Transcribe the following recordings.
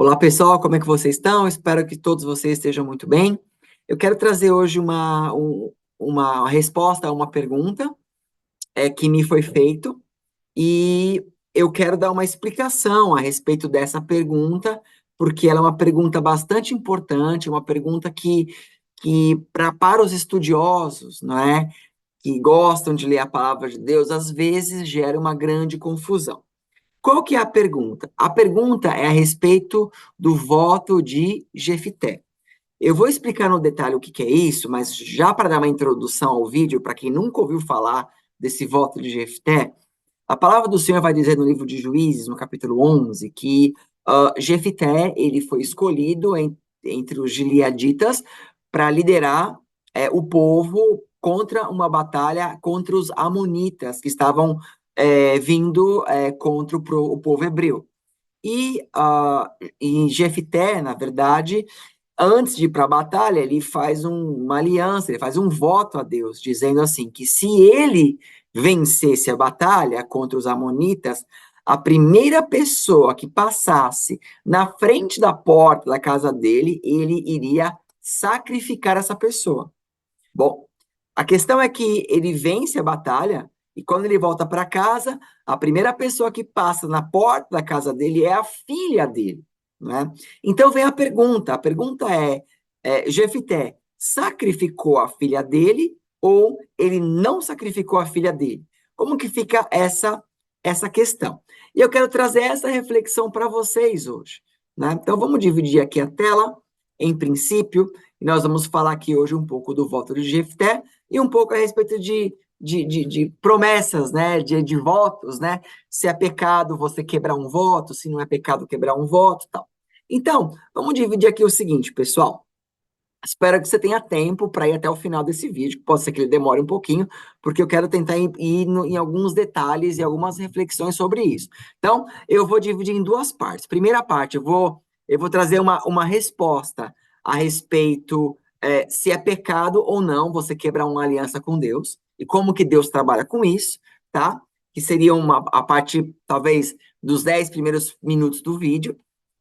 Olá pessoal, como é que vocês estão? Espero que todos vocês estejam muito bem. Eu quero trazer hoje uma resposta a uma pergunta que me foi feita e eu quero dar uma explicação a respeito dessa pergunta, porque ela é uma pergunta bastante importante, uma pergunta que para os estudiosos, não é, que gostam de ler a palavra de Deus, às vezes gera uma grande confusão. Qual que é a pergunta? A pergunta é a respeito do voto de Jefité. Eu vou explicar no detalhe o que que é isso, mas já para dar uma introdução ao vídeo, para quem nunca ouviu falar desse voto de Jefité, a palavra do Senhor vai dizer no livro de Juízes, no capítulo 11, que Jefité ele foi escolhido entre os gileaditas para liderar o povo contra uma batalha contra os amonitas, que estavam vindo contra o povo hebreu. E Jefité, na verdade, antes de ir para a batalha, ele faz uma aliança, ele faz um voto a Deus, dizendo assim, que se ele vencesse a batalha contra os amonitas, a primeira pessoa que passasse na frente da porta da casa dele, ele iria sacrificar essa pessoa. Bom, a questão é que ele vence a batalha e quando ele volta para casa, a primeira pessoa que passa na porta da casa dele é a filha dele, né? Então vem a pergunta Jefité sacrificou a filha dele ou ele não sacrificou a filha dele? Como que fica essa questão? E eu quero trazer essa reflexão para vocês hoje, né? Então vamos dividir aqui a tela, em princípio, e nós vamos falar aqui hoje um pouco do voto de Jefté e um pouco a respeito de promessas, né? De votos, né? Se é pecado você quebrar um voto, se não é pecado quebrar um voto, tal. Então, vamos dividir aqui o seguinte, pessoal. Espero que você tenha tempo para ir até o final desse vídeo. Pode ser que ele demore um pouquinho, porque eu quero tentar ir em alguns detalhes e algumas reflexões sobre isso. Então, eu vou dividir em duas partes. Primeira parte, eu vou trazer uma resposta a respeito se é pecado ou não você quebrar uma aliança com Deus e como que Deus trabalha com isso, tá? Que seria a parte, talvez, dos 10 primeiros minutos do vídeo.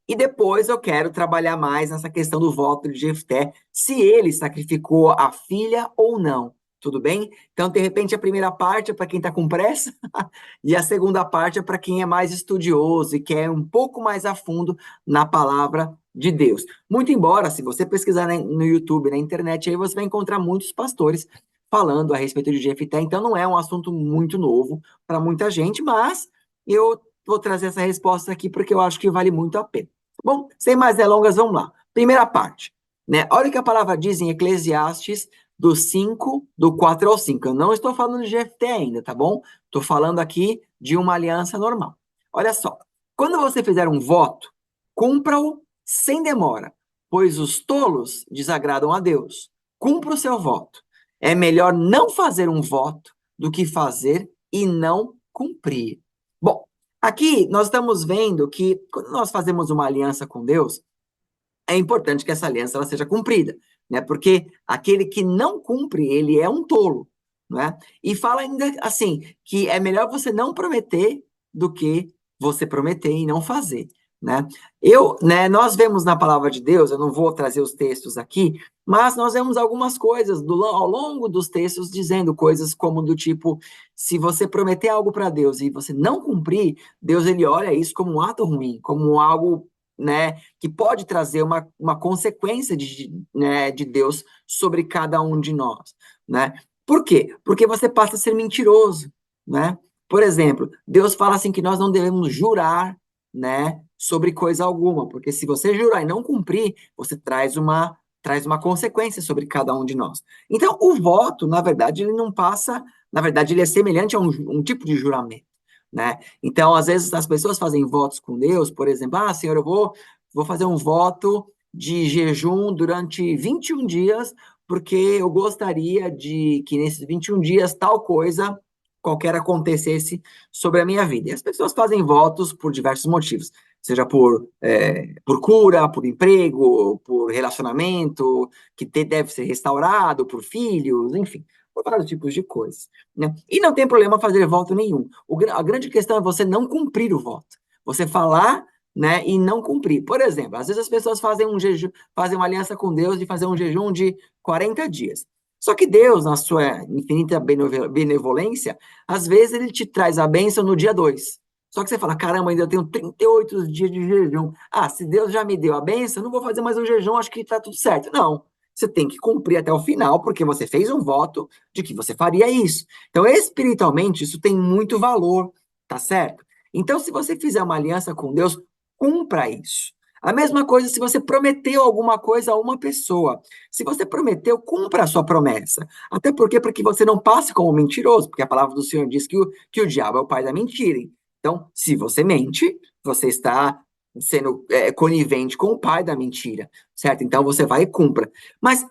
E depois eu quero trabalhar mais nessa questão do voto de Jefté, se ele sacrificou a filha ou não. Tudo bem? Então, de repente, a primeira parte é para quem está com pressa, e a segunda parte é para quem é mais estudioso e quer um pouco mais a fundo na palavra de Deus. Muito embora, se você pesquisar no YouTube, na internet, aí você vai encontrar muitos pastores falando a respeito de Jefté. Então, não é um assunto muito novo para muita gente, mas eu vou trazer essa resposta aqui porque eu acho que vale muito a pena. Bom, sem mais delongas, vamos lá. Primeira parte, né? Olha o que a palavra diz em Eclesiastes, do 4 ao 5. Eu não estou falando de Jefté ainda, tá bom? Estou falando aqui de uma aliança normal. Olha só, quando você fizer um voto, cumpra-o sem demora, pois os tolos desagradam a Deus. Cumpra o seu voto. É melhor não fazer um voto do que fazer e não cumprir. Bom, aqui nós estamos vendo que quando nós fazemos uma aliança com Deus, é importante que essa aliança ela seja cumprida, né? Porque aquele que não cumpre, ele é um tolo, né? E fala ainda assim, que é melhor você não prometer do que você prometer e não fazer, né? Nós vemos na palavra de Deus, eu não vou trazer os textos aqui, mas nós vemos algumas coisas ao longo dos textos dizendo coisas como do tipo, se você prometer algo para Deus e você não cumprir, Deus ele olha isso como um ato ruim, como algo, né, que pode trazer uma consequência de Deus sobre cada um de nós, né? Por quê? Porque você passa a ser mentiroso, né? Por exemplo, Deus fala assim que nós não devemos jurar, né, sobre coisa alguma, porque se você jurar e não cumprir, você traz uma consequência sobre cada um de nós. Então, o voto, na verdade, ele não passa, na verdade, ele é semelhante a um tipo de juramento, né? Então, às vezes, as pessoas fazem votos com Deus, por exemplo, Senhor, eu vou fazer um voto de jejum durante 21 dias, porque eu gostaria de que nesses 21 dias tal coisa qualquer acontecesse sobre a minha vida. E as pessoas fazem votos por diversos motivos, seja por cura, por emprego, por relacionamento, que deve ser restaurado, por filhos, enfim, por vários tipos de coisas, né? E não tem problema fazer voto nenhum. A grande questão é você não cumprir o voto. Você falar né, e não cumprir. Por exemplo, às vezes as pessoas fazem um jejum, fazem uma aliança com Deus de fazer um jejum de 40 dias. Só que Deus, na sua infinita benevolência, às vezes ele te traz a bênção no dia 2. Só que você fala, caramba, ainda eu tenho 38 dias de jejum. Ah, se Deus já me deu a bênção, eu não vou fazer mais um jejum, acho que tá tudo certo. Não, você tem que cumprir até o final, porque você fez um voto de que você faria isso. Então, espiritualmente, isso tem muito valor, tá certo? Então, se você fizer uma aliança com Deus, cumpra isso. A mesma coisa se você prometeu alguma coisa a uma pessoa. Se você prometeu, cumpra a sua promessa. Até porque, para que você não passe como mentiroso, porque a palavra do Senhor diz que o diabo é o pai da mentira. Então, se você mente, você está sendo conivente com o pai da mentira, certo? Então, você vai e cumpra. Mas,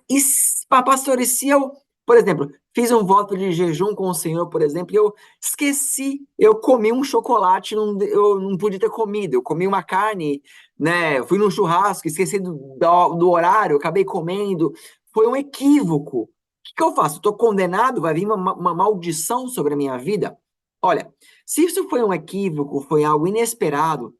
pastor, e se eu, por exemplo, fiz um voto de jejum com o Senhor, por exemplo, e eu esqueci, eu comi um chocolate, eu não podia ter comido, eu comi uma carne, né? Fui num churrasco, esqueci do horário, acabei comendo, foi um equívoco. O que eu faço? Estou condenado? Vai vir uma maldição sobre a minha vida? Olha, se isso foi um equívoco, foi algo inesperado,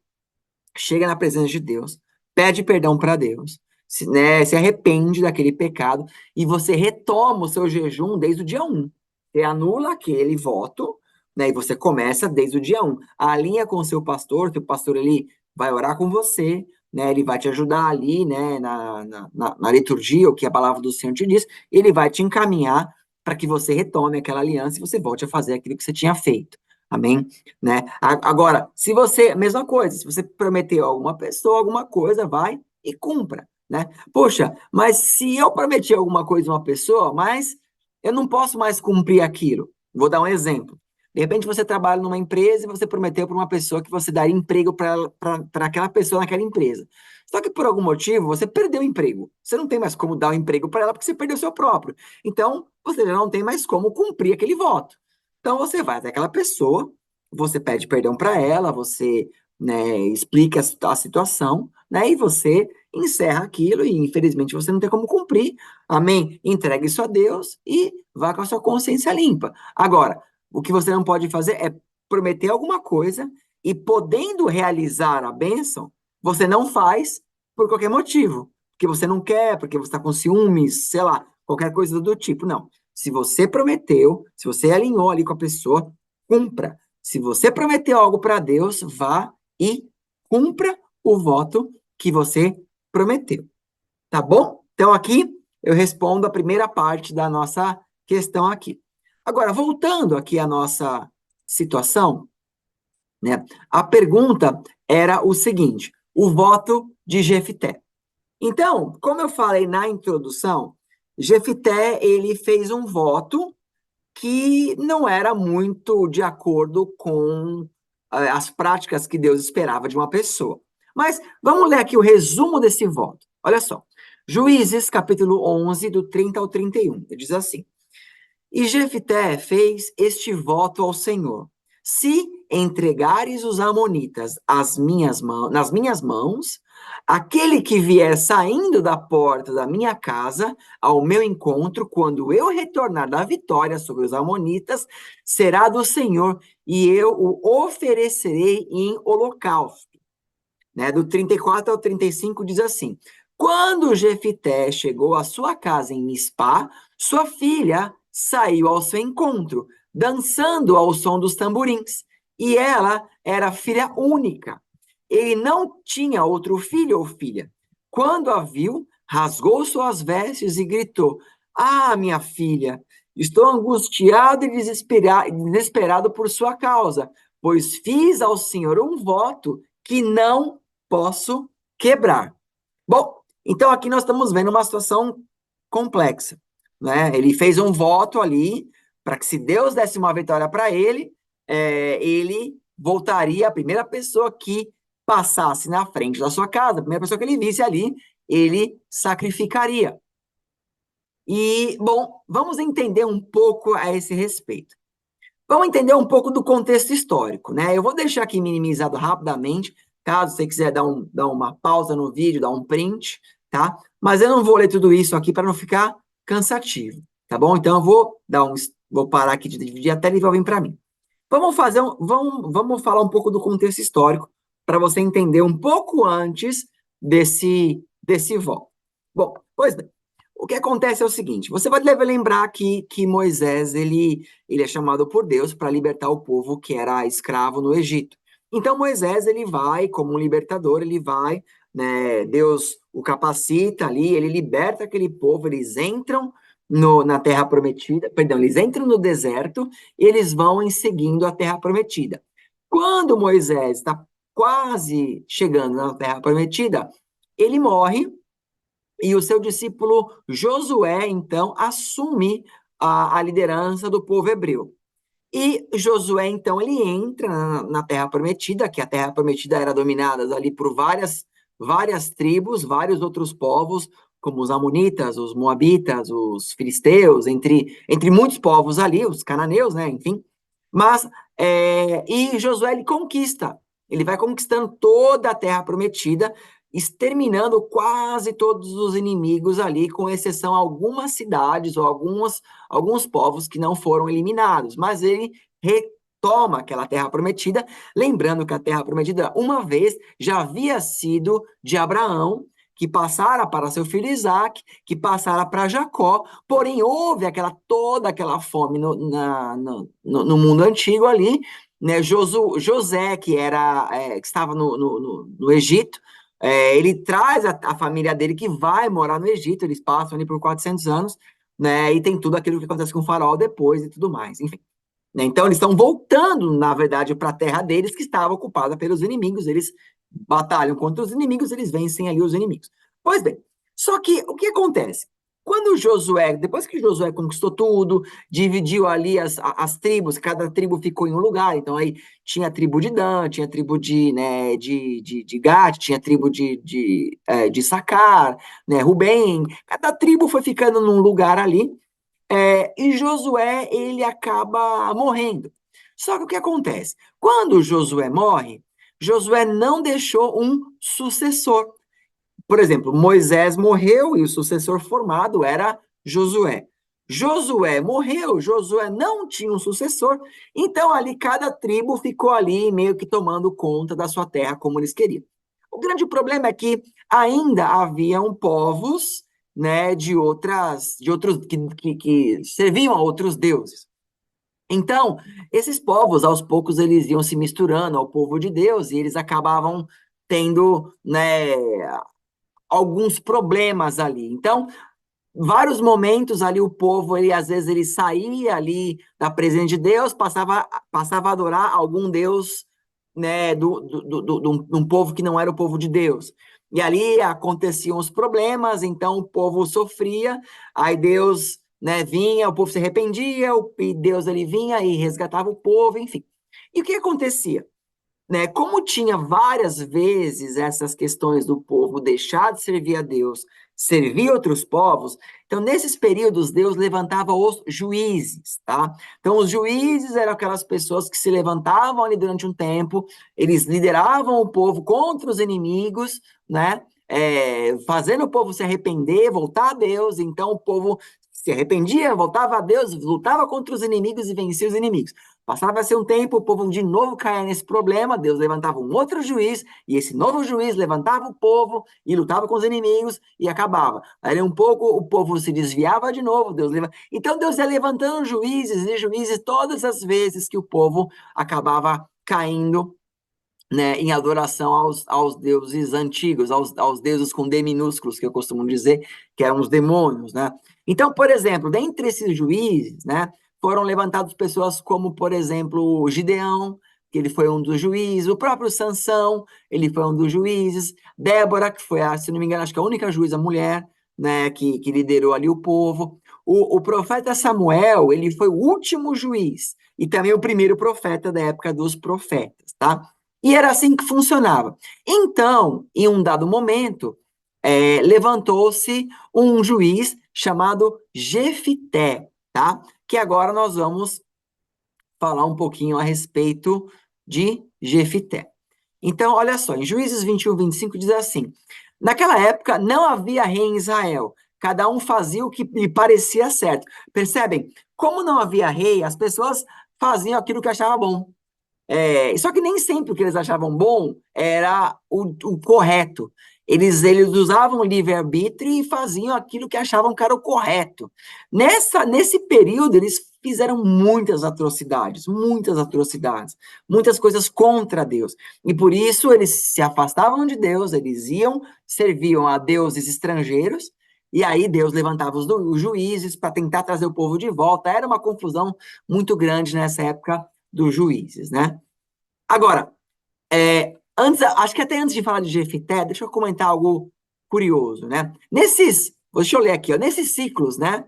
chega na presença de Deus, pede perdão para Deus, se arrepende daquele pecado e você retoma o seu jejum desde o dia 1. Você anula aquele voto, né, e você começa desde o dia 1. Alinha com o seu pastor ele vai orar com você, né, ele vai te ajudar ali, né, na liturgia, o que a palavra do Senhor te diz, ele vai te encaminhar para que você retome aquela aliança e você volte a fazer aquilo que você tinha feito. Amém? Né? Agora, se você, mesma coisa, se você prometeu a alguma pessoa alguma coisa, vai e cumpra, né? Poxa, mas se eu prometi alguma coisa a uma pessoa, mas eu não posso mais cumprir aquilo. Vou dar um exemplo. De repente você trabalha numa empresa e você prometeu para uma pessoa que você daria emprego para aquela pessoa naquela empresa. Só que por algum motivo você perdeu o emprego. Você não tem mais como dar o emprego para ela porque você perdeu o seu próprio. Então, você já não tem mais como cumprir aquele voto. Então você vai até aquela pessoa, você pede perdão para ela, você, né, explica a situação, né, e você encerra aquilo e infelizmente você não tem como cumprir. Amém? Entregue isso a Deus e vá com a sua consciência limpa. Agora, o que você não pode fazer é prometer alguma coisa e podendo realizar a bênção, você não faz por qualquer motivo, porque você não quer, porque você está com ciúmes, sei lá, qualquer coisa do tipo. Não. Se você prometeu, se você alinhou ali com a pessoa, cumpra. Se você prometeu algo para Deus, vá e cumpra o voto que você prometeu. Tá bom? Então aqui eu respondo a primeira parte da nossa questão aqui. Agora, voltando aqui à nossa situação, né? A pergunta era o seguinte: o voto de Jefté. Então, como eu falei na introdução, Jefté ele fez um voto que não era muito de acordo com as práticas que Deus esperava de uma pessoa. Mas vamos ler aqui o resumo desse voto. Olha só. Juízes, capítulo 11, do 30 ao 31. Ele diz assim: E Jefté fez este voto ao Senhor: Se entregares os amonitas nas minhas mãos, aquele que vier saindo da porta da minha casa ao meu encontro, quando eu retornar da vitória sobre os amonitas, será do Senhor, e eu o oferecerei em holocausto. Né? Do 34 ao 35 diz assim: Quando Jefté chegou à sua casa em Mispá, sua filha saiu ao seu encontro, dançando ao som dos tamborins. E ela era filha única. Ele não tinha outro filho ou filha. Quando a viu, rasgou suas vestes e gritou: Ah, minha filha, estou angustiado e desesperado por sua causa, pois fiz ao Senhor um voto que não posso quebrar. Bom, então aqui nós estamos vendo uma situação complexa, né? Ele fez um voto ali para que se Deus desse uma vitória para ele, ele voltaria a primeira pessoa que passasse na frente da sua casa, a primeira pessoa que ele visse ali, ele sacrificaria. E, bom, vamos entender um pouco a esse respeito. Vamos entender um pouco do contexto histórico, né? Eu vou deixar aqui minimizado rapidamente, caso você quiser dar uma pausa no vídeo, dar um print, tá? Mas eu não vou ler tudo isso aqui para não ficar cansativo, tá bom? Então eu vou parar aqui de dividir até ele vir para mim. Vamos falar um pouco do contexto histórico para você entender um pouco antes desse voto. Bom, pois bem, o que acontece é o seguinte, você deve lembrar que Moisés, ele é chamado por Deus para libertar o povo que era escravo no Egito. Então Moisés, ele vai, como um libertador, ele vai, né, Deus o capacita ali, ele liberta aquele povo, eles entram na Terra Prometida, perdão, eles entram no deserto e eles vão em seguindo a Terra Prometida. Quando Moisés está quase chegando na Terra Prometida, ele morre e o seu discípulo Josué, então, assume a liderança do povo hebreu. E Josué, então, ele entra na Terra Prometida, que a Terra Prometida era dominada ali por várias tribos, vários outros povos, como os amonitas, os moabitas, os filisteus, entre muitos povos ali, os cananeus, né, enfim. Mas, e Josué, ele conquista, ele vai conquistando toda a Terra Prometida, exterminando quase todos os inimigos ali, com exceção a algumas cidades ou alguns povos que não foram eliminados, mas ele retoma aquela terra prometida, lembrando que a terra prometida uma vez já havia sido de Abraão, que passara para seu filho Isaac, que passara para Jacó, porém houve toda aquela fome no mundo antigo ali, né? José, que estava no Egito, ele traz a família dele que vai morar no Egito, eles passam ali por 400 anos, né, e tem tudo aquilo que acontece com o faraó depois e tudo mais, enfim. Né, então, eles estão voltando, na verdade, para a terra deles, que estava ocupada pelos inimigos, eles batalham contra os inimigos, eles vencem ali os inimigos. Pois bem, só que o que acontece? Quando Josué, depois que Josué conquistou tudo, dividiu ali as tribos, cada tribo ficou em um lugar, então aí tinha a tribo de Dan, tinha a tribo de Gad, tinha a tribo de Sacar, né, Rubem, cada tribo foi ficando num lugar ali, e Josué, ele acaba morrendo. Só que o que acontece? Quando Josué morre, Josué não deixou um sucessor. Por exemplo, Moisés morreu e o sucessor formado era Josué. Josué morreu, Josué não tinha um sucessor, então ali cada tribo ficou ali meio que tomando conta da sua terra como eles queriam. O grande problema é que ainda haviam povos, né, de outros que serviam a outros deuses. Então, esses povos, aos poucos, eles iam se misturando ao povo de Deus e eles acabavam tendo, né, alguns problemas ali. Então, vários momentos ali o povo, ele às vezes ele saía ali da presença de Deus, passava a adorar algum Deus, né, de um povo que não era o povo de Deus. E ali aconteciam os problemas, então o povo sofria, aí Deus, né, vinha, o povo se arrependia, e Deus ele vinha e resgatava o povo, enfim. E o que acontecia? Né? Como tinha várias vezes essas questões do povo deixar de servir a Deus, servir outros povos, então nesses períodos Deus levantava os juízes, tá? Então os juízes eram aquelas pessoas que se levantavam ali durante um tempo, eles lideravam o povo contra os inimigos, né? Fazendo o povo se arrepender, voltar a Deus, então o povo se arrependia, voltava a Deus, lutava contra os inimigos e vencia os inimigos. Passava-se um tempo, o povo de novo caía nesse problema, Deus levantava um outro juiz, e esse novo juiz levantava o povo e lutava com os inimigos e acabava. Aí um pouco o povo se desviava de novo, então Deus ia levantando juízes e juízes todas as vezes que o povo acabava caindo, né, em adoração aos deuses antigos, aos deuses com D minúsculos, que eu costumo dizer, que eram os demônios, né? Então, por exemplo, dentre esses juízes, né, foram levantadas pessoas como, por exemplo, Gideão, que ele foi um dos juízes, o próprio Sansão, ele foi um dos juízes, Débora, que foi, se não me engano, acho que a única juíza mulher, né, que liderou ali o povo. O profeta Samuel, ele foi o último juiz, e também o primeiro profeta da época dos profetas, tá? E era assim que funcionava. Então, em um dado momento, levantou-se um juiz chamado Jefité, tá? Que agora nós vamos falar um pouquinho a respeito de Jefité. Então, olha só, em Juízes 21, 25 diz assim: naquela época não havia rei em Israel, cada um fazia o que lhe parecia certo. Percebem? Como não havia rei, as pessoas faziam aquilo que achavam bom. Só que nem sempre o que eles achavam bom era o correto. Eles usavam o livre-arbítrio e faziam aquilo que achavam que era o correto. Nesse período, eles fizeram muitas atrocidades, muitas coisas contra Deus. E por isso eles se afastavam de Deus, eles serviam a deuses estrangeiros, e aí Deus levantava os juízes para tentar trazer o povo de volta. Era uma confusão muito grande nessa época dos juízes, né? Agora, acho que até antes de falar de Jefité, deixa eu comentar algo curioso, né? Deixa eu ler aqui, ó, nesses ciclos, né,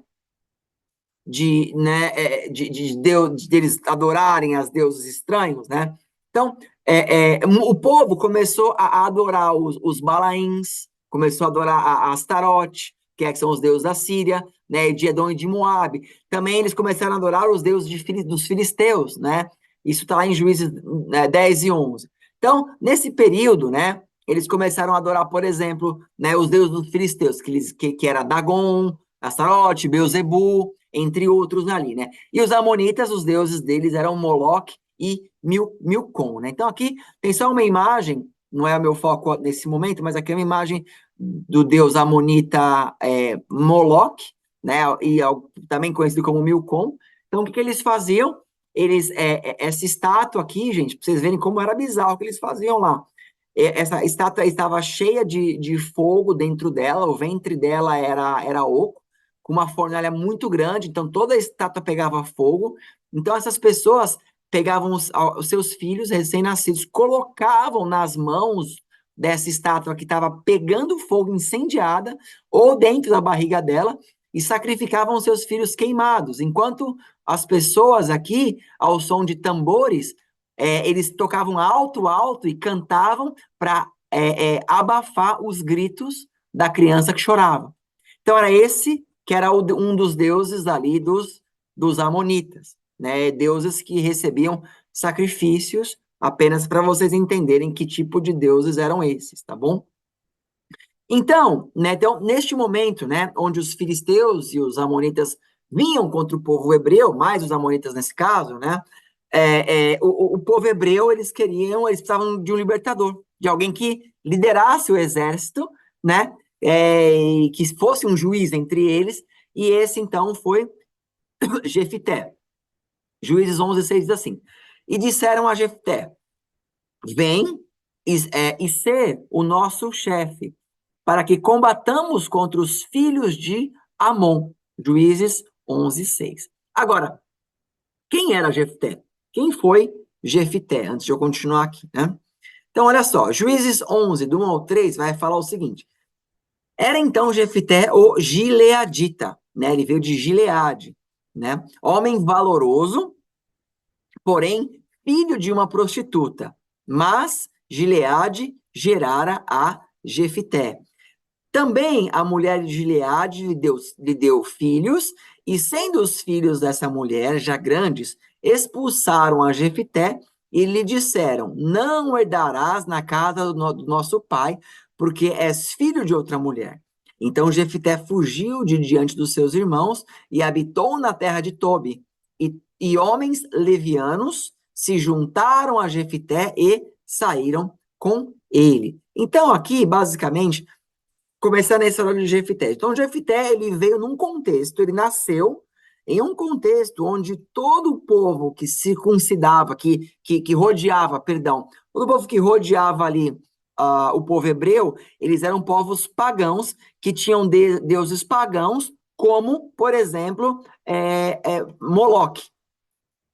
deles adorarem as deuses estranhos, né? Então, o povo começou a adorar os Balaíns, começou a adorar a Astarote, que são os deuses da Síria, né, de Edom e de Moabe. Também eles começaram a adorar os deuses dos filisteus, né? Isso está lá em Juízes 10 e 11. Então, nesse período, né, eles começaram a adorar, por exemplo, né, os deuses dos filisteus, que era Dagon, Astarote, Beuzebu, entre outros ali, né? E os amonitas, os deuses deles eram Moloque e Milcom, né? Então aqui tem só uma imagem, não é o meu foco nesse momento, mas aqui é uma imagem do deus amonita Moloque, né? E também conhecido como Milcom. Então o que eles faziam? Essa estátua aqui, gente, para vocês verem como era bizarro o que eles faziam lá. Essa estátua estava cheia de fogo dentro dela, o ventre dela era oco, com uma fornalha muito grande, então toda a estátua pegava fogo. Então essas pessoas pegavam os seus filhos recém-nascidos, colocavam nas mãos dessa estátua que estava pegando fogo, incendiada, ou dentro da barriga dela, e sacrificavam os seus filhos queimados, enquanto as pessoas aqui, ao som de tambores, eles tocavam alto, alto e cantavam para abafar os gritos da criança que chorava. Então era esse que era um dos deuses ali dos amonitas, né? Deuses que recebiam sacrifícios, apenas para vocês entenderem que tipo de deuses eram esses, tá bom? Então, né, neste momento, né, onde os filisteus e os amonitas vinham contra o povo hebreu, mais os amonitas nesse caso, né, o povo hebreu, eles precisavam de um libertador, de alguém que liderasse o exército, né, e que fosse um juiz entre eles, e esse então foi Jefité. Juízes 11:6 diz assim: E disseram a Jefté: Vem e ser o nosso chefe, para que combatamos contra os filhos de Amon. Juízes 11:6. Agora, quem era Jefté? Quem foi Jefté? Antes de eu continuar aqui, né? Então, olha só, Juízes 11, do 1 ao 3, vai falar o seguinte: Era então Jefté o gileadita, né? Ele veio de Gileade, né? Homem valoroso, porém filho de uma prostituta. Mas Gileade gerara a Jefté. Também a mulher de Gileade lhe deu filhos, e sendo os filhos dessa mulher já grandes, expulsaram a Jefté e lhe disseram: Não herdarás na casa do nosso pai, porque és filho de outra mulher. Então Jefté fugiu de diante dos seus irmãos e habitou na terra de Tobi. E homens levianos se juntaram a Jefté e saíram com ele. Então aqui, basicamente, começando a história de Jefté. Então, Jefté, ele veio num contexto, ele nasceu em um contexto onde todo o povo que circuncidava, que rodeava, perdão, todo o povo que rodeava ali o povo hebreu, eles eram povos pagãos, que tinham deuses pagãos, como, por exemplo, Moloque.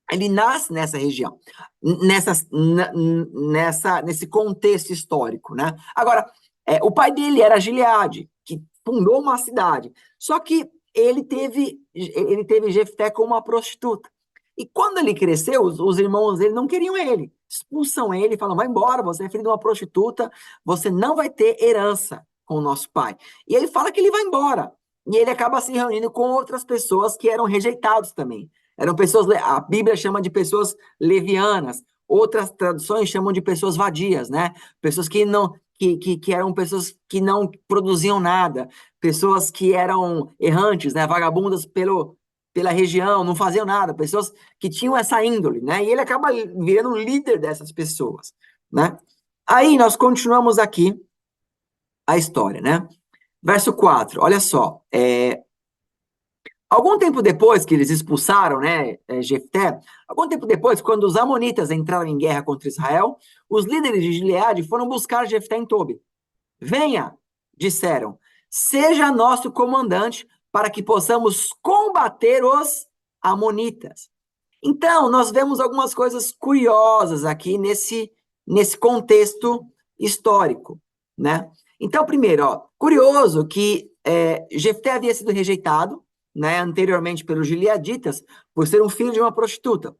Ele nasce nessa região, nesse contexto histórico, né? Agora, o pai dele era Gileade, que fundou uma cidade. Só que ele teve Jefté como uma prostituta. E quando ele cresceu, os irmãos dele não queriam ele. Expulsam ele e falam: vai embora, você é filho de uma prostituta, você não vai ter herança com o nosso pai. E ele fala que ele vai embora. E ele acaba se reunindo com outras pessoas que eram rejeitados também. Eram pessoas, a Bíblia chama de pessoas levianas, outras traduções chamam de pessoas vadias, né? Pessoas que não, que eram pessoas que não produziam nada, pessoas que eram errantes, né? Vagabundas pela região, não faziam nada, pessoas que tinham essa índole, né? E ele acaba virando o líder dessas pessoas, né? Aí nós continuamos aqui a história, né? Verso 4, olha só. Algum tempo depois que eles expulsaram, né, Jefté, algum tempo depois, quando os amonitas entraram em guerra contra Israel, os líderes de Gileade foram buscar Jefté em Tobi. Venha, disseram, seja nosso comandante para que possamos combater os amonitas. Então, nós vemos algumas coisas curiosas aqui nesse contexto histórico, né? Então, primeiro, ó, curioso que Jefté havia sido rejeitado, né, anteriormente pelos gileaditas, por ser um filho de uma prostituta.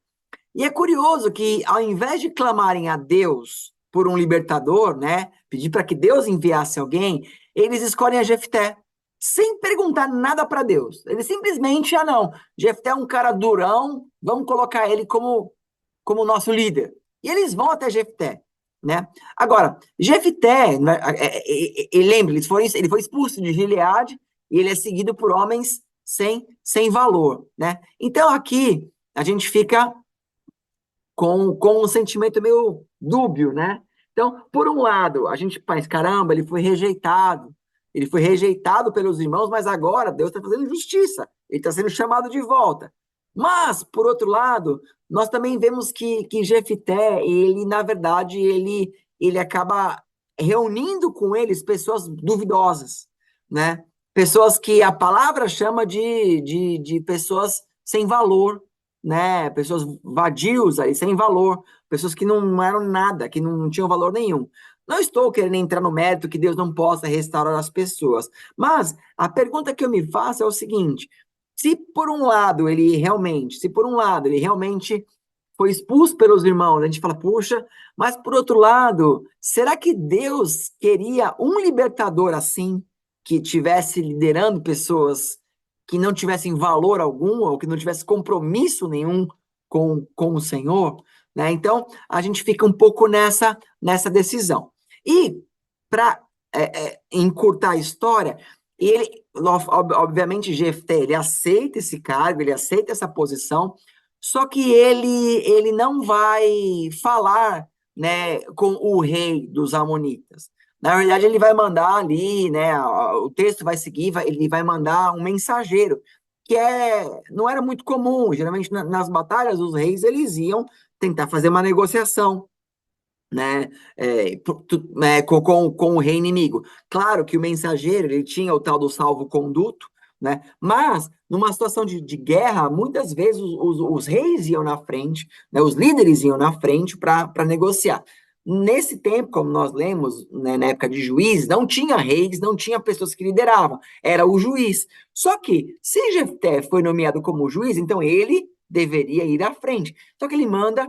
E é curioso que, ao invés de clamarem a Deus por um libertador, né, pedir para que Deus enviasse alguém, eles escolhem a Jefté, sem perguntar nada para Deus. Eles simplesmente, não, Jefté é um cara durão, vamos colocar ele como nosso líder. E eles vão até Jefté, né? Agora, Jefté, né, lembre, ele foi expulso de Gileade e ele é seguido por homens sem valor, né? Então aqui a gente fica com um sentimento meio dúbio, né? Então, por um lado, a gente pensa, caramba, ele foi rejeitado pelos irmãos, mas agora Deus está fazendo justiça, ele está sendo chamado de volta. Mas, por outro lado, nós também vemos que Jefité, ele, na verdade, ele acaba reunindo com eles pessoas duvidosas, né? Pessoas que a palavra chama de pessoas sem valor, né? Pessoas vadios aí, sem valor, pessoas que não eram nada, que não tinham valor nenhum. Não estou querendo entrar no mérito que Deus não possa restaurar as pessoas, mas a pergunta que eu me faço é o seguinte: se por um lado ele realmente foi expulso pelos irmãos, a gente fala, puxa, mas por outro lado, será que Deus queria um libertador assim, que tivesse liderando pessoas que não tivessem valor algum, ou que não tivesse compromisso nenhum com o Senhor? Né? Então, a gente fica um pouco nessa decisão. E, para encurtar a história, ele, obviamente, Jefté, ele aceita esse cargo, ele aceita essa posição, só que ele não vai falar, né, com o rei dos amonitas. Na verdade, ele vai mandar ali, né, o texto vai seguir, ele vai mandar um mensageiro, que não era muito comum. Geralmente, nas batalhas, os reis, eles iam tentar fazer uma negociação, né, com o rei inimigo. Claro que o mensageiro, ele tinha o tal do salvo-conduto, né, mas numa situação de guerra, muitas vezes os reis iam na frente, né, os líderes iam na frente para negociar. Nesse tempo, como nós lemos, né, na época de Juízes, não tinha reis, não tinha pessoas que lideravam, era o juiz. Só que, se Jefté foi nomeado como juiz, então ele deveria ir à frente. Só que ele manda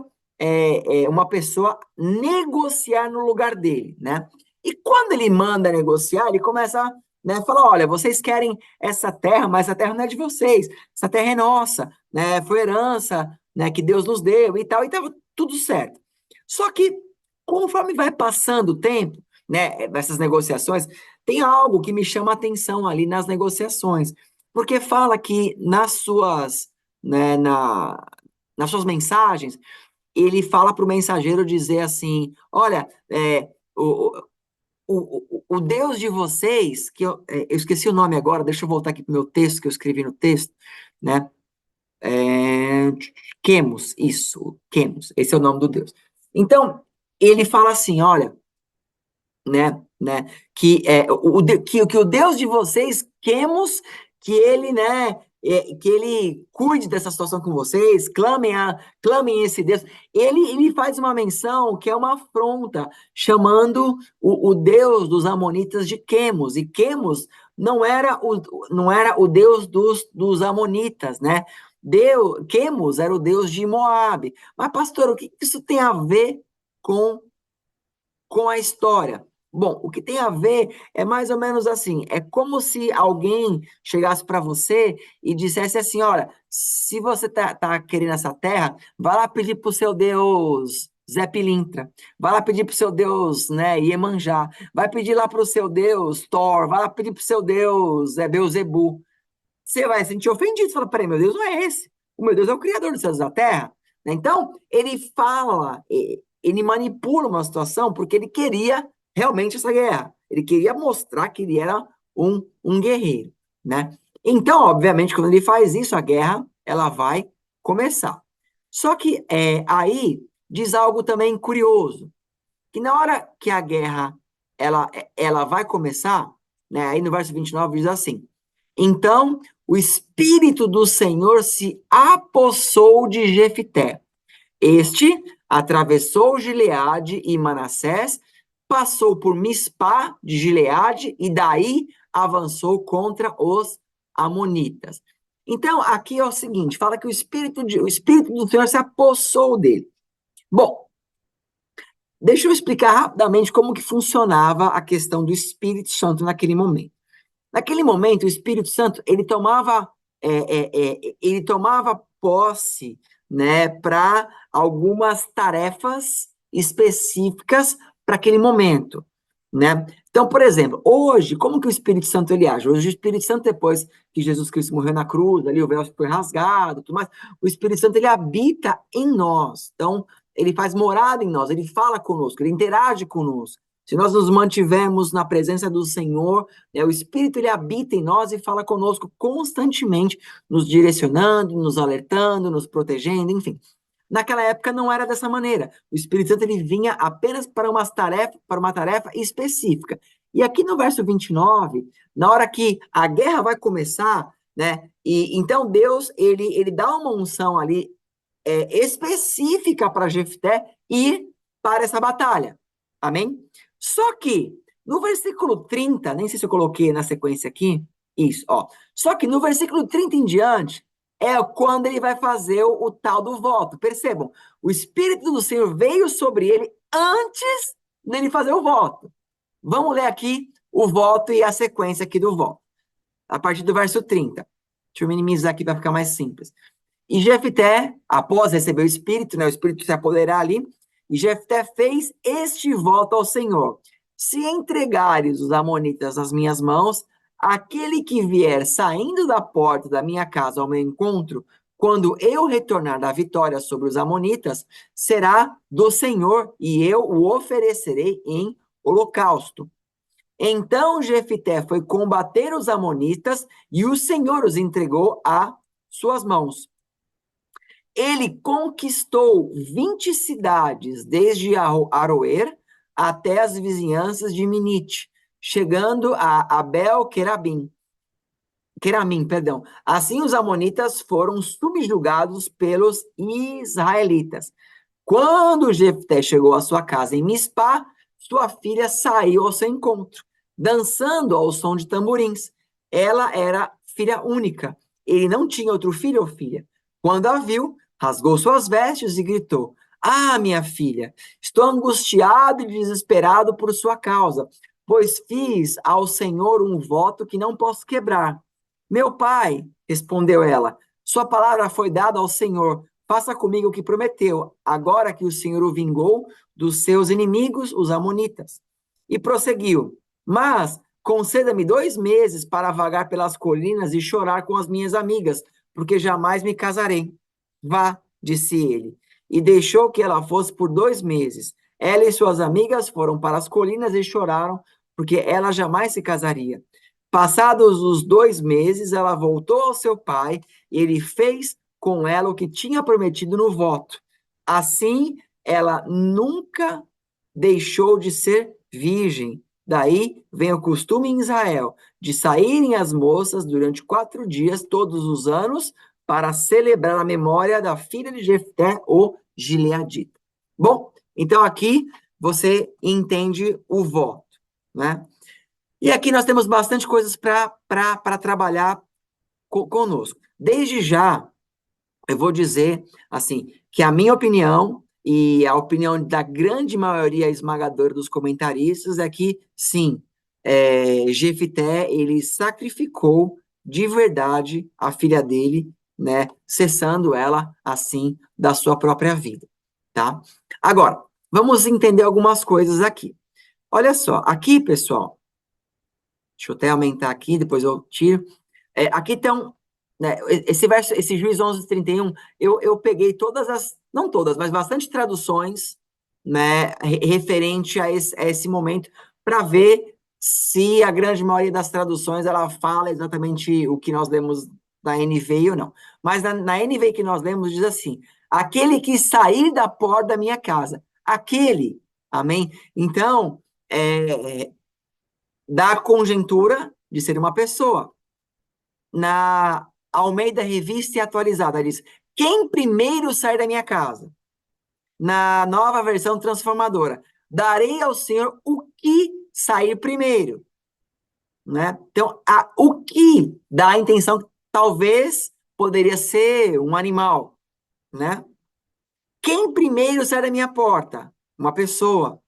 uma pessoa negociar no lugar dele, né? E quando ele manda negociar, ele começa, né, falar, olha, vocês querem essa terra, mas essa terra não é de vocês, essa terra é nossa, né? Foi herança, né, que Deus nos deu e tal, e estava tudo certo. Só que conforme vai passando o tempo, né, dessas negociações, tem algo que me chama a atenção ali nas negociações, porque fala que né, nas suas mensagens ele fala para o mensageiro dizer assim: olha, o Deus de vocês, eu esqueci o nome agora, deixa eu voltar aqui para o meu texto que eu escrevi no texto, né? Quemos, isso, Quemos, esse é o nome do Deus. Então, ele fala assim: olha, né, que o Deus de vocês, Quemos, que ele, né, que ele cuide dessa situação com vocês, clamem esse Deus. Ele faz uma menção que é uma afronta, chamando o Deus dos amonitas de Quemos, e Quemos não era o Deus dos amonitas, né? Quemos era o Deus de Moabe. Mas, pastor, o que isso tem a ver com a história? Bom, o que tem a ver é mais ou menos assim: é como se alguém chegasse para você e dissesse assim: olha, se você tá querendo essa terra, vai lá pedir para o seu Deus Zé Pilintra, vai lá pedir para o seu Deus, né, Iemanjá, vai pedir lá para o seu Deus Thor, vai lá pedir para o seu Deus Beelzebub. você vai se sentir ofendido. Você fala, peraí, meu Deus não é esse. O meu Deus é o Criador dos céus e da terra. Então, ele fala, ele manipula uma situação porque ele queria realmente essa guerra. Ele queria mostrar que ele era um guerreiro, né? Então, obviamente, quando ele faz isso, a guerra, ela vai começar. Só que aí diz algo também curioso, que na hora que a guerra ela vai começar, né? Aí no verso 29 diz assim: então o espírito do Senhor se apossou de Jefité. Este atravessou Gileade e Manassés, passou por Mispá de Gileade e daí avançou contra os amonitas. Então, aqui é o seguinte, fala que o espírito do Senhor se apossou dele. Bom, deixa eu explicar rapidamente como que funcionava a questão do Espírito Santo naquele momento. Naquele momento, o Espírito Santo ele tomava posse, né, para algumas tarefas específicas para aquele momento, né? Então, por exemplo, hoje, como que o Espírito Santo ele age? Hoje, o Espírito Santo, depois que Jesus Cristo morreu na cruz, ali o véu foi rasgado, tudo mais, o Espírito Santo ele habita em nós. Então, ele faz morada em nós, ele fala conosco, ele interage conosco. Se nós nos mantivermos na presença do Senhor, né, o Espírito ele habita em nós e fala conosco constantemente, nos direcionando, nos alertando, nos protegendo, enfim. Naquela época não era dessa maneira. O Espírito Santo ele vinha apenas para uma tarefa específica. E aqui no verso 29, na hora que a guerra vai começar, né? E então Deus ele dá uma unção ali específica para Jefté ir para essa batalha. Amém? Só que no versículo 30, nem sei se eu coloquei na sequência aqui, isso, ó. Só que no versículo 30 em diante, é quando ele vai fazer o tal do voto. Percebam, o Espírito do Senhor veio sobre ele antes dele fazer o voto. Vamos ler aqui o voto e a sequência aqui do voto. A partir do verso 30. Deixa eu minimizar aqui para ficar mais simples. E Jefté, após receber o Espírito, né, o Espírito se apoderar ali, e Jefté fez este voto ao Senhor: se entregares os amonitas nas minhas mãos, aquele que vier saindo da porta da minha casa ao meu encontro, quando eu retornar da vitória sobre os amonitas, será do Senhor, e eu o oferecerei em holocausto. Então Jefté foi combater os amonitas, e o Senhor os entregou a suas mãos. Ele conquistou 20 cidades, desde Aroer até as vizinhanças de Minite, chegando a Abel-Queramim. Perdão. Assim, os amonitas foram subjugados pelos israelitas. Quando Jefté chegou à sua casa em Mispá, sua filha saiu ao seu encontro, dançando ao som de tamborins. Ela era filha única. Ele não tinha outro filho ou filha. Quando a viu, rasgou suas vestes e gritou: ah, minha filha, estou angustiado e desesperado por sua causa, pois fiz ao Senhor um voto que não posso quebrar. Meu pai, respondeu ela, sua palavra foi dada ao Senhor. Faça comigo o que prometeu, agora que o Senhor o vingou dos seus inimigos, os amonitas. E prosseguiu: mas conceda-me 2 meses para vagar pelas colinas e chorar com as minhas amigas, porque jamais me casarei. Vá, disse ele, e deixou que ela fosse por 2 meses. Ela e suas amigas foram para as colinas e choraram, porque ela jamais se casaria. Passados os 2 meses, ela voltou ao seu pai, e ele fez com ela o que tinha prometido no voto. Assim, ela nunca deixou de ser virgem. Daí vem o costume em Israel de saírem as moças durante 4 dias, todos os anos, para celebrar a memória da filha de Jefté, o Gileadita. Bom, então aqui você entende o voto, né? E aqui nós temos bastante coisas para trabalhar conosco. Desde já, eu vou dizer assim que a minha opinião e a opinião da grande maioria esmagadora dos comentaristas é que sim, Jefité ele sacrificou de verdade a filha dele, né, cessando ela assim da sua própria vida, tá? Agora, vamos entender algumas coisas aqui. Olha só, aqui, pessoal, deixa eu até aumentar aqui, depois eu tiro. Aqui né, esse verso, esse Juízes 11:31, eu peguei todas as, não todas, mas bastante traduções, né, referente a esse momento, para ver se a grande maioria das traduções ela fala exatamente o que nós lemos na NVI ou não. Mas na NVI que nós lemos diz assim: aquele que sair da porta da minha casa, aquele, amém? Então, da conjuntura de ser uma pessoa. Na Almeida Revista e Atualizada, diz: quem primeiro sair da minha casa? Na nova versão transformadora, darei ao Senhor o que sair primeiro, né? Então, o que dá a intenção, talvez poderia ser um animal, né? Quem primeiro sai da minha porta? Uma pessoa.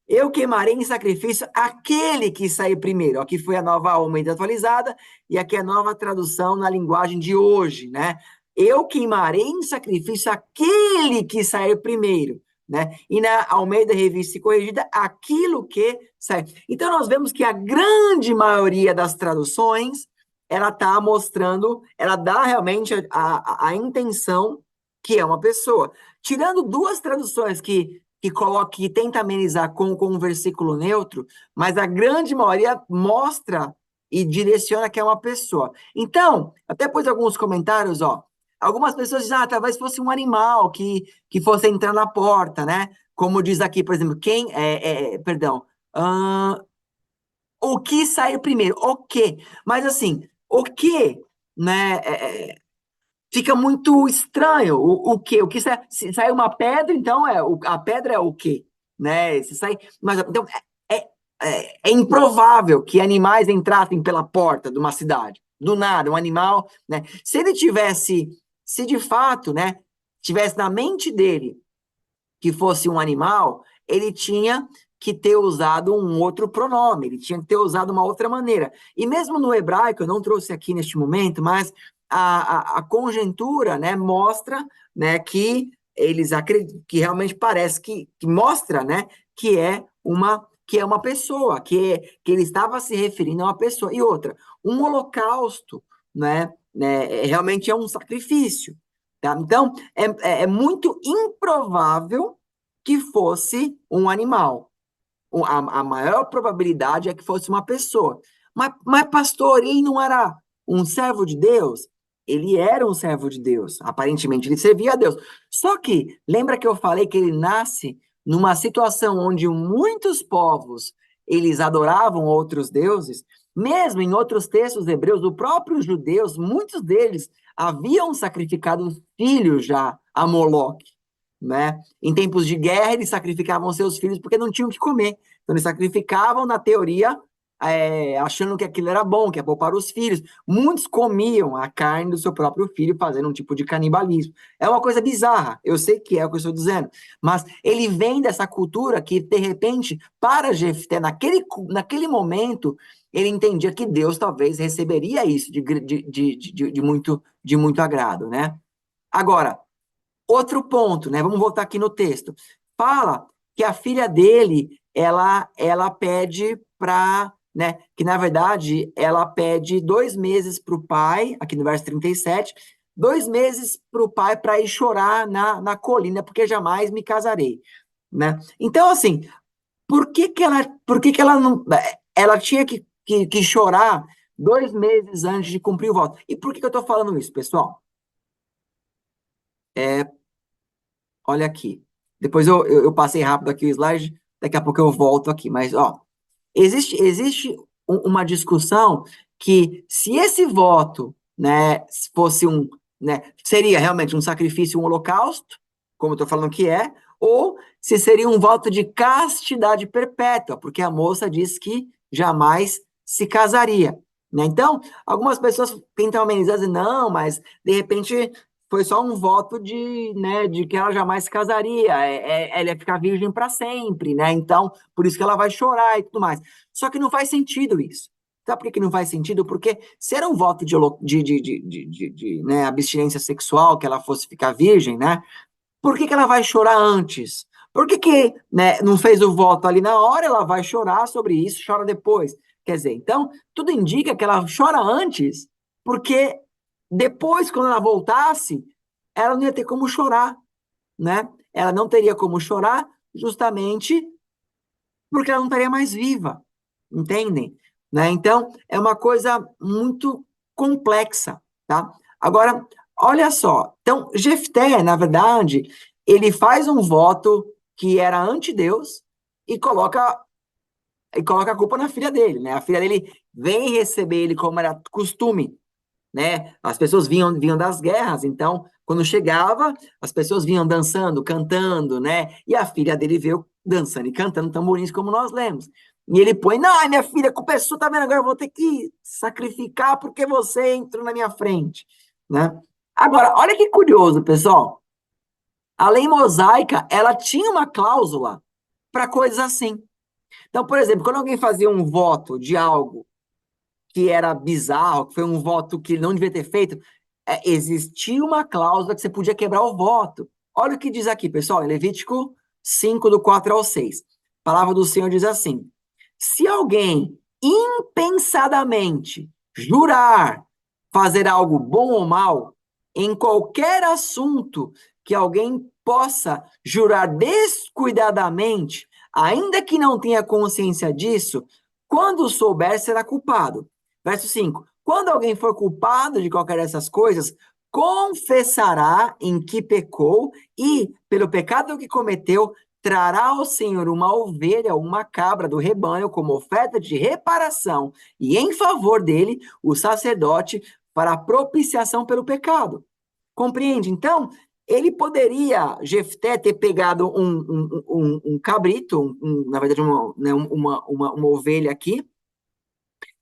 Eu queimarei em sacrifício aquele que sair primeiro. Aqui foi a nova Almeida atualizada e aqui é a nova tradução na linguagem de hoje, né? Eu queimarei em sacrifício aquele que sair primeiro, né? E na Almeida Revista e Corrigida, aquilo que sai. Então nós vemos que a grande maioria das traduções, ela está mostrando, ela dá realmente a intenção que é uma pessoa. Tirando duas traduções que coloca, que tenta amenizar com um versículo neutro, mas a grande maioria mostra e direciona que é uma pessoa. Então, até pus alguns comentários, ó. Algumas pessoas dizem, talvez fosse um animal que fosse entrar na porta, né? Como diz aqui, por exemplo, perdão, o que sair primeiro? O quê? Mas assim, o que, né? Fica muito estranho o quê? O que sai, se sai uma pedra, então a pedra é o quê? Né? Se sai, mas então é improvável que animais entrassem pela porta de uma cidade. Do nada, um animal, né? Se ele tivesse, se de fato, né, tivesse na mente dele que fosse um animal, ele tinha que ter usado um outro pronome, ele tinha que ter usado uma outra maneira. E mesmo no hebraico, eu não trouxe aqui neste momento, mas a conjuntura, né, mostra, né, que eles acreditam, que realmente parece que mostra, né, que é uma pessoa, que ele estava se referindo a uma pessoa. E outra, um holocausto, realmente é um sacrifício. Tá? Então, é muito improvável que fosse um animal. A maior probabilidade é que fosse uma pessoa. Mas pastor, ele não era um servo de Deus? Ele era um servo de Deus. Aparentemente, ele servia a Deus. Só que, lembra que eu falei que ele nasce numa situação onde muitos povos, eles adoravam outros deuses? Mesmo em outros textos hebreus, os próprios judeus, muitos deles haviam sacrificado filhos já a Moloque, né? Em tempos de guerra, eles sacrificavam seus filhos porque não tinham o que comer. Então, eles sacrificavam, na teoria, achando que aquilo era bom, que ia poupar os filhos. Muitos comiam a carne do seu próprio filho, fazendo um tipo de canibalismo. É uma coisa bizarra, eu sei que é o que eu estou dizendo, mas ele vem dessa cultura que, de repente, para Jefté, naquele momento, ele entendia que Deus talvez receberia isso de muito agrado, né? Agora, outro ponto, né? Vamos voltar aqui no texto. Fala que a filha dele, ela pede para, né? Que na verdade ela pede 2 meses para o pai, aqui no verso 37, 2 meses para o pai para ir chorar na colina, porque jamais me casarei, né? Então, assim, por que que ela não, ela tinha que chorar 2 meses antes de cumprir o voto? E por que que eu estou falando isso, pessoal? Olha aqui. Depois eu passei rápido aqui o slide, daqui a pouco eu volto aqui. Mas, ó, existe uma discussão que se esse voto, né, fosse né, seria realmente um sacrifício, um holocausto, como eu estou falando que é, ou se seria um voto de castidade perpétua, porque a moça disse que jamais se casaria. Né? Então, algumas pessoas tentam amenizar, dizendo, não, mas de repente foi só um voto de que ela jamais se casaria, ela ia ficar virgem para sempre, né? Então, por isso que ela vai chorar e tudo mais. Só que não faz sentido isso. Sabe por que não faz sentido? Porque se era um voto de abstinência sexual, que ela fosse ficar virgem, né? Por que que ela vai chorar antes? Por que que, né, não fez o voto ali na hora, ela vai chorar sobre isso, chora depois? Quer dizer, então, tudo indica que ela chora antes, porque depois, quando ela voltasse, ela não ia ter como chorar, né? Ela não teria como chorar, justamente porque ela não estaria mais viva, entendem? Né? Então, é uma coisa muito complexa, tá? Agora, olha só. Então, Jefté, na verdade, ele faz um voto que era ante Deus e coloca a culpa na filha dele, né? A filha dele vem receber ele como era costume, né? As pessoas vinham das guerras, então, quando chegava, as pessoas vinham dançando, cantando, né? E a filha dele veio dançando e cantando tamborins, como nós lemos. E ele põe, não, minha filha, a culpa é sua, tá vendo? Agora eu vou ter que sacrificar porque você entrou na minha frente, né? Agora, olha que curioso, pessoal. A lei mosaica, ela tinha uma cláusula para coisas assim. Então, por exemplo, quando alguém fazia um voto de algo que era bizarro, que foi um voto que ele não devia ter feito, existia uma cláusula que você podia quebrar o voto. Olha o que diz aqui, pessoal, em Levítico 5, do 4 ao 6. A palavra do Senhor diz assim: se alguém impensadamente jurar fazer algo bom ou mal, em qualquer assunto que alguém possa jurar descuidadamente, ainda que não tenha consciência disso, quando souber, será culpado. Verso 5: quando alguém for culpado de qualquer dessas coisas, confessará em que pecou e, pelo pecado que cometeu, trará ao Senhor uma ovelha ou uma cabra do rebanho como oferta de reparação, e em favor dele, o sacerdote fará propiciação pelo pecado. Compreende? Então, ele poderia, Jefté, ter pegado um cabrito, na verdade, uma ovelha aqui,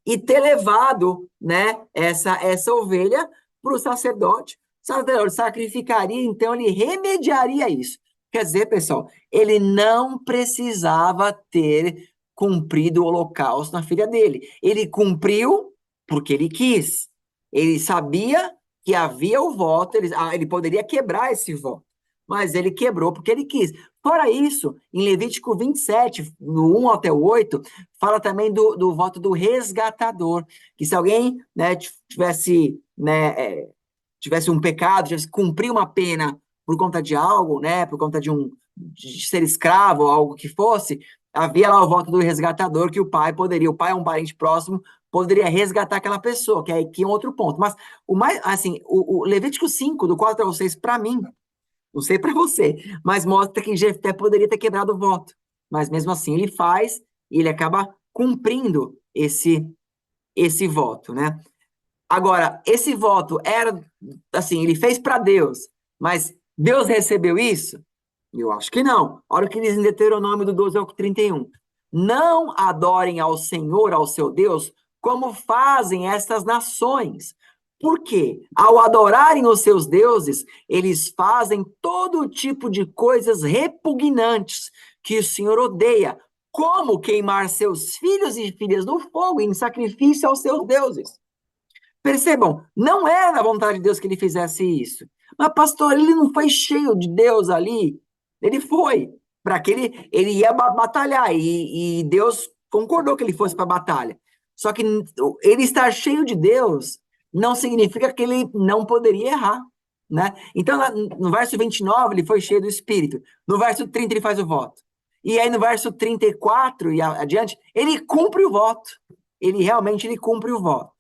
e ter levado, né, essa ovelha para o sacerdote. O sacerdote sacrificaria, então ele remediaria isso. Quer dizer, pessoal, ele não precisava ter cumprido o holocausto na filha dele. Ele cumpriu porque ele quis. Ele sabia que havia o voto, ele poderia quebrar esse voto, mas ele quebrou porque ele quis. Fora isso, em Levítico 27, no 1 até o 8, fala também do voto do resgatador, que se alguém, né, tivesse um pecado, tivesse que cumprir uma pena por conta de algo, né, por conta de ser escravo ou algo que fosse, havia lá o voto do resgatador que o pai é um parente próximo, poderia resgatar aquela pessoa, que é aqui um outro ponto. Mas o mais, assim, o Levítico 5, do 4 ao 6, para mim, não sei para você, mas mostra que Jefté poderia ter quebrado o voto. Mas mesmo assim ele faz e ele acaba cumprindo esse voto, né? Agora, esse voto era assim, ele fez para Deus, mas Deus recebeu isso? Eu acho que não. Olha o que diz em Deuteronômio do 12 ao 31. Não adorem ao Senhor, ao seu Deus, como fazem estas nações. Porque, ao adorarem os seus deuses, eles fazem todo tipo de coisas repugnantes que o Senhor odeia, como queimar seus filhos e filhas no fogo em sacrifício aos seus deuses. Percebam, não era da vontade de Deus que ele fizesse isso. Mas, pastor, ele não foi cheio de Deus ali. Ele foi, para que ele ia batalhar, e Deus concordou que ele fosse para a batalha. Só que ele estar cheio de Deus não significa que ele não poderia errar, né? Então, no verso 29, ele foi cheio do Espírito. No verso 30, ele faz o voto. E aí, no verso 34 e adiante, ele cumpre o voto. Ele cumpre o voto.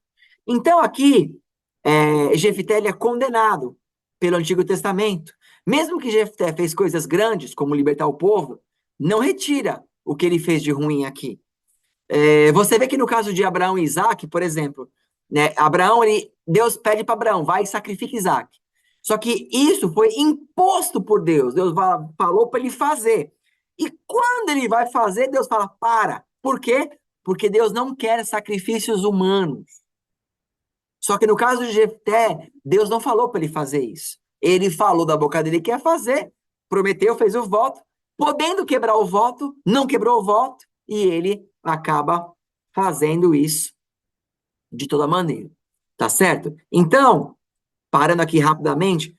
Então, aqui, Jefté é condenado pelo Antigo Testamento. Mesmo que Jefté fez coisas grandes, como libertar o povo, não retira o que ele fez de ruim aqui. Você vê que no caso de Abraão e Isaac, por exemplo, né, Deus pede para Abraão, vai e sacrifica Isaac. Só que isso foi imposto por Deus. Deus falou para ele fazer. E quando ele vai fazer, Deus fala, para. Por quê? Porque Deus não quer sacrifícios humanos. Só que no caso de Jefté, Deus não falou para ele fazer isso. Ele falou da boca dele que ia fazer, prometeu, fez o voto, podendo quebrar o voto, não quebrou o voto, e ele acaba fazendo isso de toda maneira. Tá certo? Então, parando aqui rapidamente,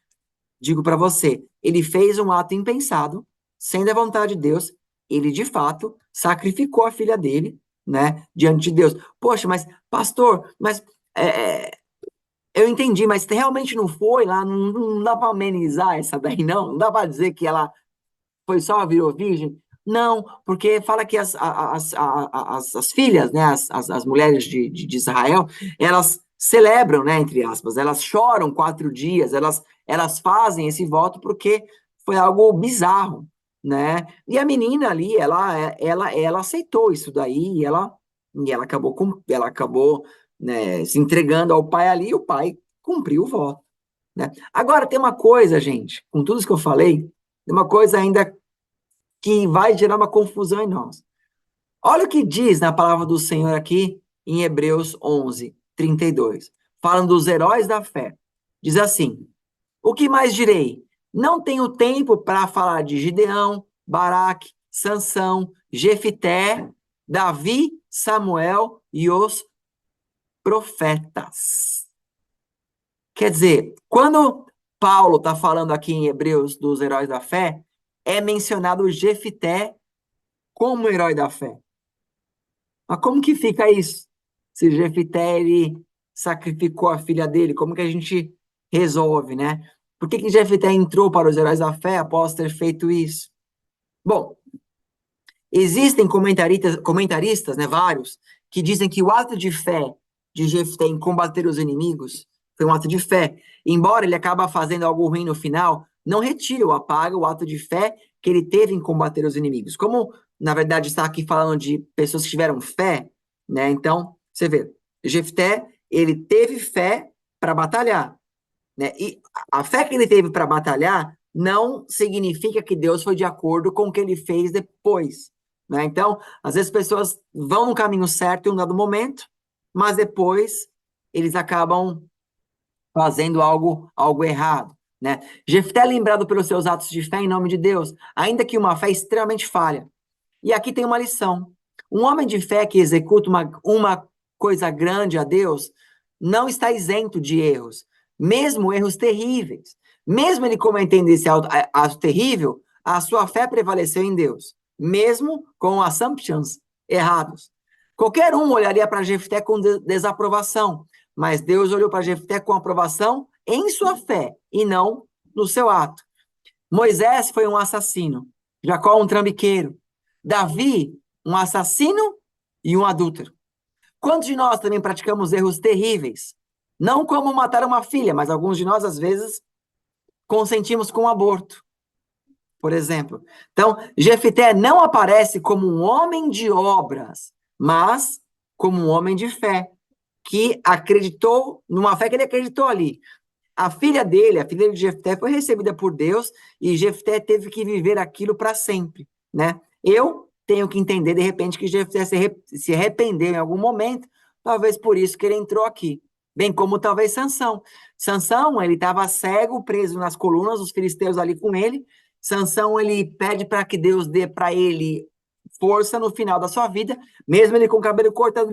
digo para você, ele fez um ato impensado, sem a vontade de Deus, ele de fato sacrificou a filha dele, né, diante de Deus. Poxa, mas pastor, mas é, Eu entendi, mas realmente não foi lá, não dá para amenizar essa daí, não? Não dá para dizer que ela foi só virou virgem? Não, porque fala que as filhas, né, as mulheres de Israel, elas celebram, né, entre aspas, elas choram 4 dias, elas fazem esse voto porque foi algo bizarro, né? E a menina ali, ela aceitou isso daí e ela acabou, né, se entregando ao pai ali, e o pai cumpriu o voto, né? Agora tem uma coisa, gente, com tudo isso que eu falei, tem uma coisa ainda que vai gerar uma confusão em nós. Olha o que diz na palavra do Senhor aqui em Hebreus 11:32, falando dos heróis da fé. Diz assim: o que mais direi? Não tenho tempo para falar de Gideão, Baraque, Sansão, Jefité, Davi, Samuel e os profetas. Quer dizer, quando Paulo está falando aqui em Hebreus dos heróis da fé, é mencionado Jefité como herói da fé. Mas como que fica isso? Se Jefité, ele sacrificou a filha dele, como que a gente resolve, né? Por que Jefité entrou para os heróis da fé após ter feito isso? Bom, existem comentaristas, né, vários, que dizem que o ato de fé de Jefté em combater os inimigos foi um ato de fé. Embora ele acaba fazendo algo ruim no final, não retira ou apaga o ato de fé que ele teve em combater os inimigos. Como, na verdade, está aqui falando de pessoas que tiveram fé, né? Então, você vê, Jefté, ele teve fé para batalhar, né? E a fé que ele teve para batalhar não significa que Deus foi de acordo com o que ele fez depois, né? Então, às vezes pessoas vão no caminho certo em um dado momento, mas depois eles acabam fazendo algo errado, né? Jefté é lembrado pelos seus atos de fé em nome de Deus, ainda que uma fé extremamente falha. E aqui tem uma lição. Um homem de fé que executa uma coisa grande a Deus não está isento de erros, mesmo erros terríveis. Mesmo ele cometendo esse ato terrível, a sua fé prevaleceu em Deus, mesmo com assumptions errados. Qualquer um olharia para Jefté com desaprovação, mas Deus olhou para Jefté com aprovação em sua fé e não no seu ato. Moisés foi um assassino, Jacó um trambiqueiro, Davi um assassino e um adúltero. Quantos de nós também praticamos erros terríveis? Não como matar uma filha, mas alguns de nós, às vezes, consentimos com o aborto, por exemplo. Então, Jefté não aparece como um homem de obras, mas como um homem de fé, que acreditou numa fé que ele acreditou ali. A filha dele, a filha de Jefté, foi recebida por Deus e Jefté teve que viver aquilo para sempre, né? Eu tenho que entender, de repente, que Jefté se arrependeu em algum momento, talvez por isso que ele entrou aqui. Bem como talvez Sansão. Sansão, ele estava cego, preso nas colunas, os filisteus ali com ele. Sansão, ele pede para que Deus dê para ele força no final da sua vida, mesmo ele com o cabelo cortado,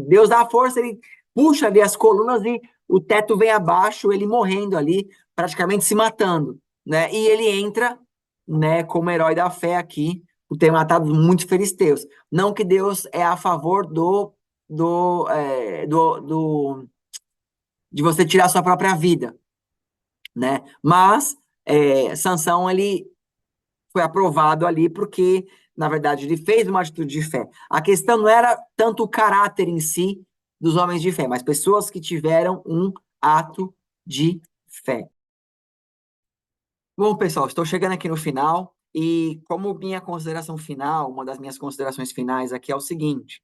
Deus dá a força, ele puxa ali as colunas e o teto vem abaixo, ele morrendo ali, praticamente se matando, né? E ele entra, né, como herói da fé aqui, por ter matado muitos filisteus. Não que Deus é a favor de você tirar a sua própria vida, né? Mas Sansão, ele foi aprovado ali porque, na verdade, ele fez uma atitude de fé. A questão não era tanto o caráter em si dos homens de fé, mas pessoas que tiveram um ato de fé. Bom, pessoal, estou chegando aqui no final e como minha consideração final, uma das minhas considerações finais aqui é o seguinte,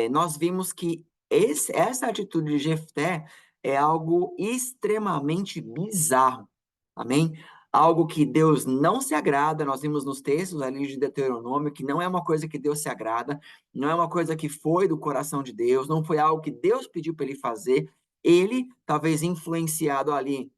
nós vimos que essa atitude de Jefté é algo extremamente bizarro, amém? Algo que Deus não se agrada, nós vimos nos textos ali de Deuteronômio, que não é uma coisa que Deus se agrada, não é uma coisa que foi do coração de Deus, não foi algo que Deus pediu para ele fazer, ele, talvez influenciado ali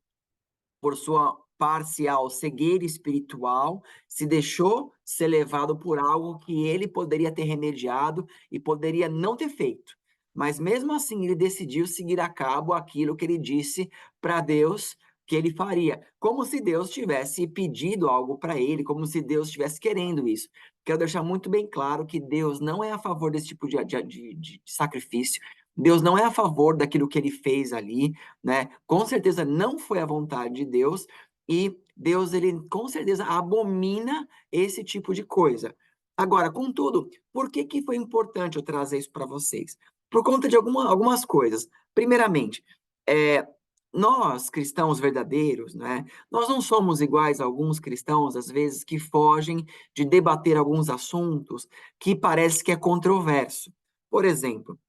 por sua parcial cegueira espiritual, se deixou ser levado por algo que ele poderia ter remediado e poderia não ter feito. Mas mesmo assim, ele decidiu seguir a cabo aquilo que ele disse para Deus que ele faria, como se Deus tivesse pedido algo para ele, como se Deus estivesse querendo isso. Quero deixar muito bem claro que Deus não é a favor desse tipo de sacrifício. Deus não é a favor daquilo que ele fez ali, né? Com certeza não foi a vontade de Deus, e Deus, ele com certeza abomina esse tipo de coisa. Agora, contudo, por que que foi importante eu trazer isso para vocês? Por conta de algumas coisas. Primeiramente, é, nós, cristãos verdadeiros, né? Nós não somos iguais a alguns cristãos, às vezes, que fogem de debater alguns assuntos que parece que é controverso. Por exemplo,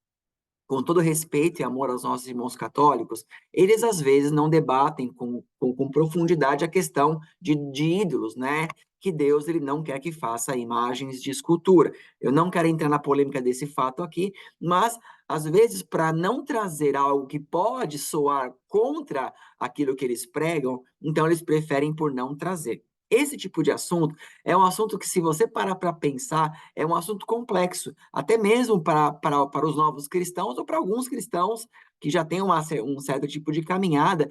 com todo respeito e amor aos nossos irmãos católicos, eles às vezes não debatem com profundidade a questão de ídolos, né? Que Deus, ele não quer que faça imagens de escultura. Eu não quero entrar na polêmica desse fato aqui, mas às vezes, para não trazer algo que pode soar contra aquilo que eles pregam, então eles preferem por não trazer. Esse tipo de assunto é um assunto que, se você parar para pensar, é um assunto complexo, até mesmo para os novos cristãos ou para alguns cristãos que já têm um certo tipo de caminhada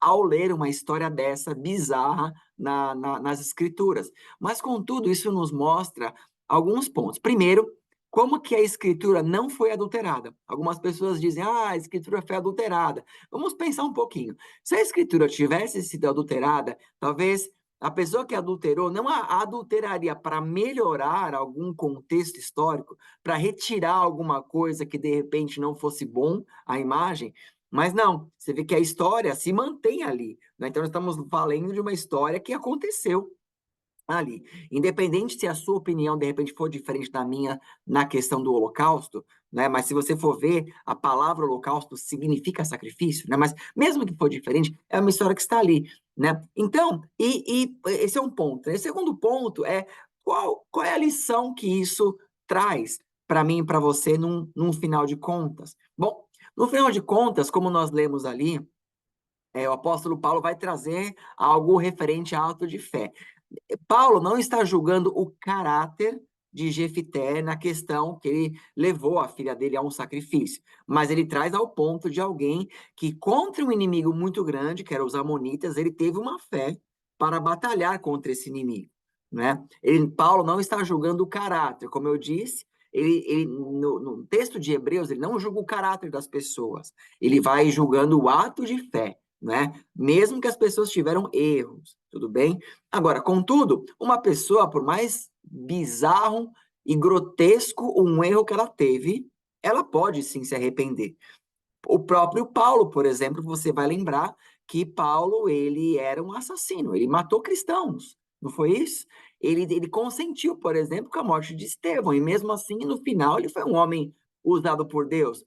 ao ler uma história dessa bizarra nas escrituras. Mas, contudo, isso nos mostra alguns pontos. Primeiro, como que a escritura não foi adulterada? Algumas pessoas dizem, a escritura foi adulterada. Vamos pensar um pouquinho. Se a escritura tivesse sido adulterada, talvez a pessoa que adulterou não a adulteraria para melhorar algum contexto histórico, para retirar alguma coisa que de repente não fosse bom a imagem, mas não, você vê que a história se mantém ali, né? Então nós estamos falando de uma história que aconteceu ali. Independente se a sua opinião de repente for diferente da minha na questão do Holocausto, né? Mas se você for ver, a palavra Holocausto significa sacrifício, né? Mas mesmo que for diferente, é uma história que está ali, né? Então, esse é um ponto. O segundo ponto é qual é a lição que isso traz para mim e para você num final de contas? Bom, no final de contas, como nós lemos ali, o apóstolo Paulo vai trazer algo referente a ato de fé. Paulo não está julgando o caráter de Jefité na questão que ele levou a filha dele a um sacrifício, mas ele traz ao ponto de alguém que, contra um inimigo muito grande, que eram os amonitas, ele teve uma fé para batalhar contra esse inimigo, né? Paulo não está julgando o caráter, como eu disse, no texto de Hebreus, ele não julga o caráter das pessoas, ele vai julgando o ato de fé, né? Mesmo que as pessoas tiveram erros, tudo bem? Agora, contudo, uma pessoa, por mais bizarro e grotesco um erro que ela teve, ela pode sim se arrepender. O próprio Paulo, por exemplo, você vai lembrar que Paulo, ele era um assassino, ele matou cristãos, não foi isso? Ele consentiu, por exemplo, com a morte de Estevão, e mesmo assim, no final, ele foi um homem usado por Deus.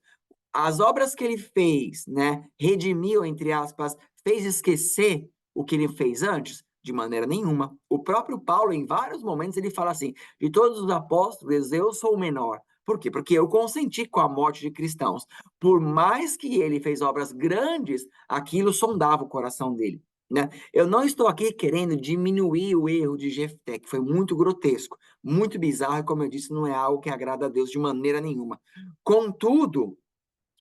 As obras que ele fez, né, redimiu, entre aspas, fez esquecer o que ele fez antes? De maneira nenhuma. O próprio Paulo, em vários momentos, ele fala assim: de todos os apóstolos, eu sou o menor. Por quê? Porque eu consenti com a morte de cristãos. Por mais que ele fez obras grandes, aquilo sondava o coração dele, né? Eu não estou aqui querendo diminuir o erro de Jefté, que foi muito grotesco, muito bizarro, e como eu disse, não é algo que agrada a Deus de maneira nenhuma. Contudo,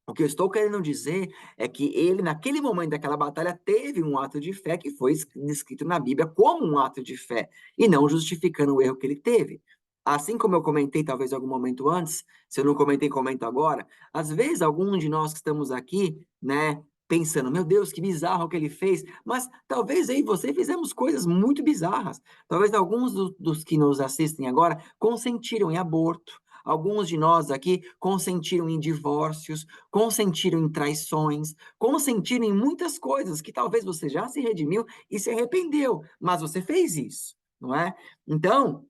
o que eu estou querendo dizer é que ele, naquele momento daquela batalha, teve um ato de fé que foi descrito na Bíblia como um ato de fé, e não justificando o erro que ele teve. Assim como eu comentei, talvez em algum momento antes, se eu não comentei, comento agora. Às vezes, algum de nós que estamos aqui, né, pensando, meu Deus, que bizarro o que ele fez, mas talvez aí você fizemos coisas muito bizarras. Talvez alguns dos que nos assistem agora consentiram em aborto. Alguns de nós aqui consentiram em divórcios, consentiram em traições, consentiram em muitas coisas que talvez você já se redimiu e se arrependeu, mas você fez isso, não é? Então,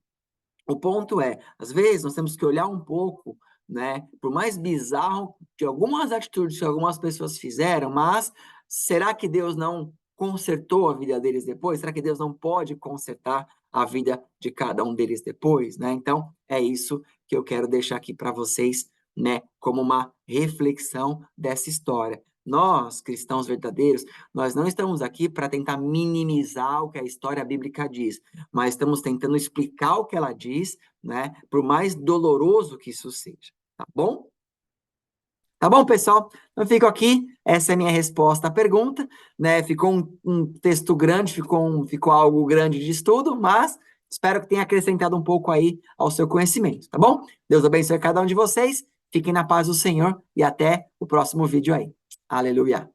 o ponto é, às vezes nós temos que olhar um pouco, né? Por mais bizarro de algumas atitudes que algumas pessoas fizeram, mas será que Deus não consertou a vida deles depois? Será que Deus não pode consertar a vida de cada um deles depois, né? Então, é isso que eu quero deixar aqui para vocês, né, como uma reflexão dessa história. Nós, cristãos verdadeiros, nós não estamos aqui para tentar minimizar o que a história bíblica diz, mas estamos tentando explicar o que ela diz, né? Por mais doloroso que isso seja, tá bom? Tá bom, pessoal? Eu fico aqui, essa é a minha resposta à pergunta, né? Ficou um texto grande, ficou algo grande de estudo, mas espero que tenha acrescentado um pouco aí ao seu conhecimento, tá bom? Deus abençoe cada um de vocês Fiquem na paz do Senhor e até o próximo vídeo aí. Aleluia.